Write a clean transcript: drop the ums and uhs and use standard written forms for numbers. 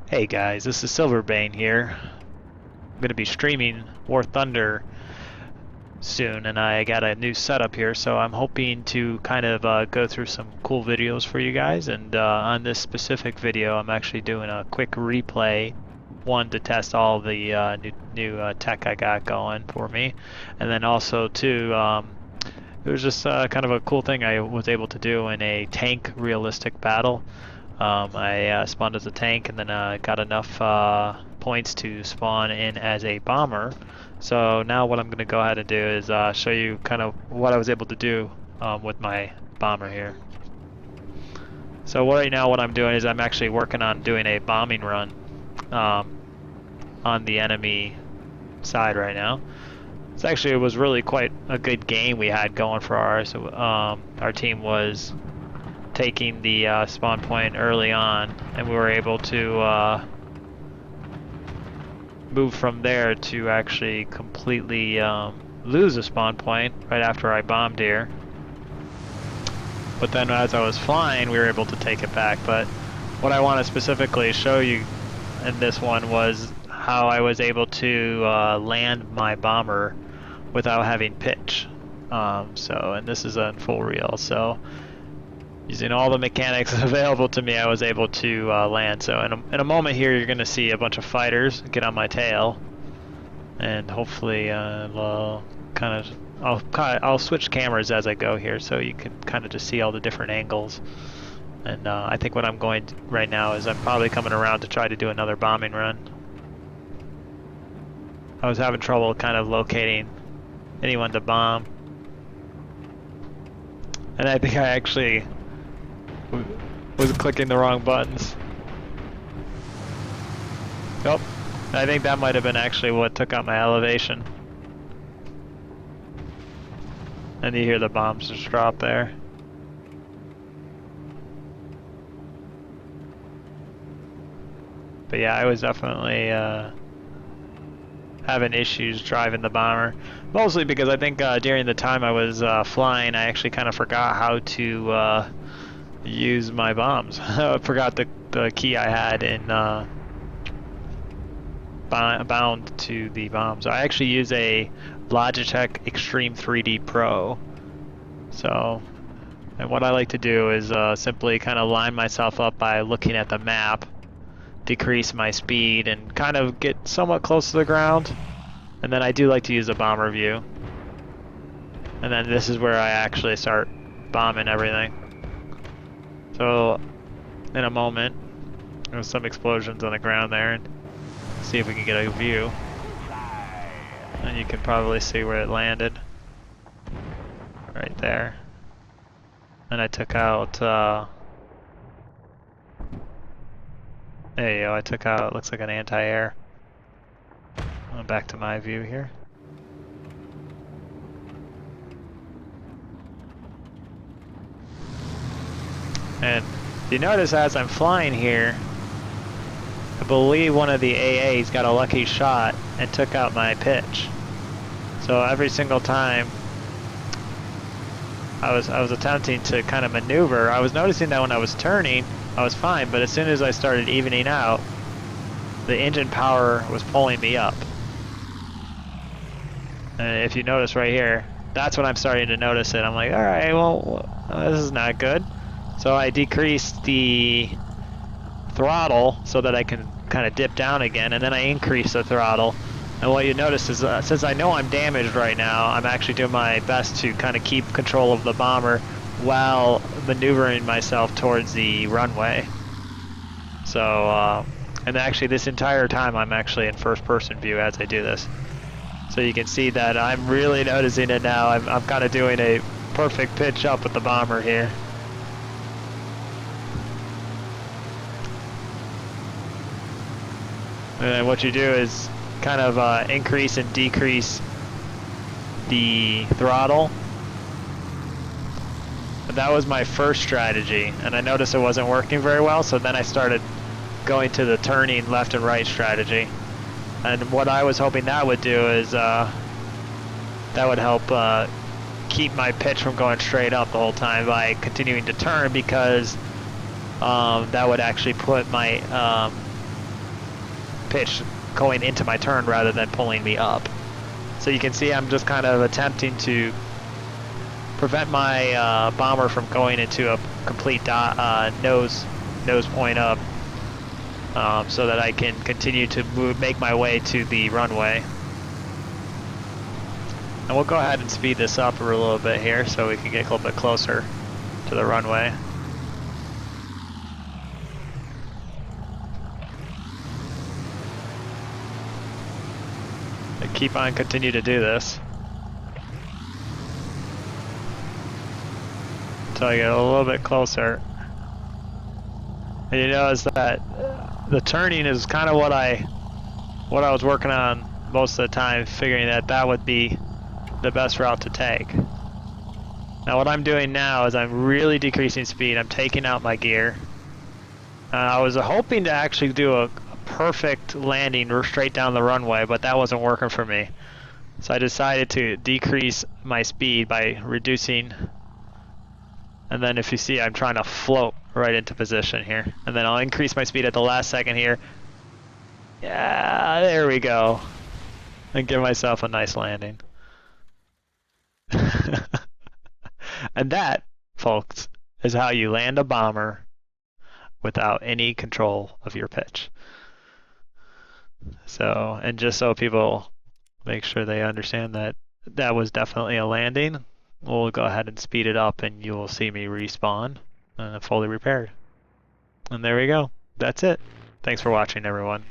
Hey guys, this is Silverbane here. I'm going to be streaming War Thunder soon, and I got a new setup here, so I'm hoping to kind of go through some cool videos for you guys. And on this specific video, I'm actually doing a quick replay, one to test all the new tech I got going for me, and then also two, it was just kind of a cool thing I was able to do in a tank realistic battle. I spawned as a tank and then got enough points to spawn in as a bomber. So now what I'm going to go ahead and do is show you kind of what I was able to do with my bomber here. So right now what I'm doing is I'm actually working on doing a bombing run on the enemy side right now. It was really quite a good game we had going for ours. So, our team was taking the spawn point early on, and we were able to move from there to actually completely lose a spawn point right after I bombed here. But then as I was flying, we were able to take it back. But what I want to specifically show you in this one was how I was able to land my bomber without having pitch. And this is in full reel, so using all the mechanics available to me, I was able to land. So in a moment here, you're going to see a bunch of fighters get on my tail, and hopefully I'll switch cameras as I go here, so you can kind of just see all the different angles. And I think what I'm going to right now is I'm probably coming around to try to do another bombing run. I was having trouble kind of locating anyone to bomb, and I think I actually was clicking the wrong buttons. Oh, I think that might have been actually what took out my elevation. And you hear the bombs just drop there. But yeah, I was definitely having issues driving the bomber. Mostly because I think during the time I was flying, I actually kind of forgot how to use my bombs. I forgot the key I had in bound to the bombs. I actually use a Logitech Extreme 3D Pro. So, and what I like to do is simply kind of line myself up by looking at the map, decrease my speed, and kind of get somewhat close to the ground. And then I do like to use a bomber view. And then this is where I actually start bombing everything. So, in a moment, there's some explosions on the ground there, and see if we can get a view. And you can probably see where it landed. Right there. And I took out, there you go, I took out, looks like an anti-air. Back to my view here. And you notice as I'm flying here, I believe one of the AAs got a lucky shot and took out my pitch. So every single time I was attempting to kind of maneuver, I was noticing that when I was turning, I was fine, but as soon as I started evening out, the engine power was pulling me up. And if you notice right here, that's when I'm starting to notice it. I'm like, alright, well, this is not good. So I decreased the throttle so that I can kind of dip down again, and then I increase the throttle. And what you notice is since I know I'm damaged right now, I'm actually doing my best to kind of keep control of the bomber while maneuvering myself towards the runway. So, and actually this entire time I'm actually in first person view as I do this. So you can see that I'm really noticing it now. I'm kind of doing a perfect pitch up with the bomber here. And then what you do is kind of increase and decrease the throttle. And that was my first strategy, and I noticed it wasn't working very well, so then I started going to the turning left and right strategy. And what I was hoping that would do is that would help keep my pitch from going straight up the whole time by continuing to turn, because that would actually put my pitch going into my turn rather than pulling me up. So you can see I'm just kind of attempting to prevent my bomber from going into a complete nose point up, so that I can continue to make my way to the runway. And we'll go ahead and speed this up a little bit here so we can get a little bit closer to the runway. And keep on continue to do this until I get a little bit closer. And you notice that the turning is kind of what I was working on most of the time, figuring that that would be the best route to take. Now what I'm doing now is I'm really decreasing speed. I'm taking out my gear. I was hoping to actually do a perfect landing straight down the runway, but that wasn't working for me. So I decided to decrease my speed by reducing, and then if you see, I'm trying to float right into position here. And then I'll increase my speed at the last second here. Yeah, there we go. And give myself a nice landing. And that, folks, is how you land a bomber without any control of your pitch. So, and just so people make sure they understand that that was definitely a landing, we'll go ahead and speed it up and you will see me respawn fully repaired. And there we go. That's it. Thanks for watching, everyone.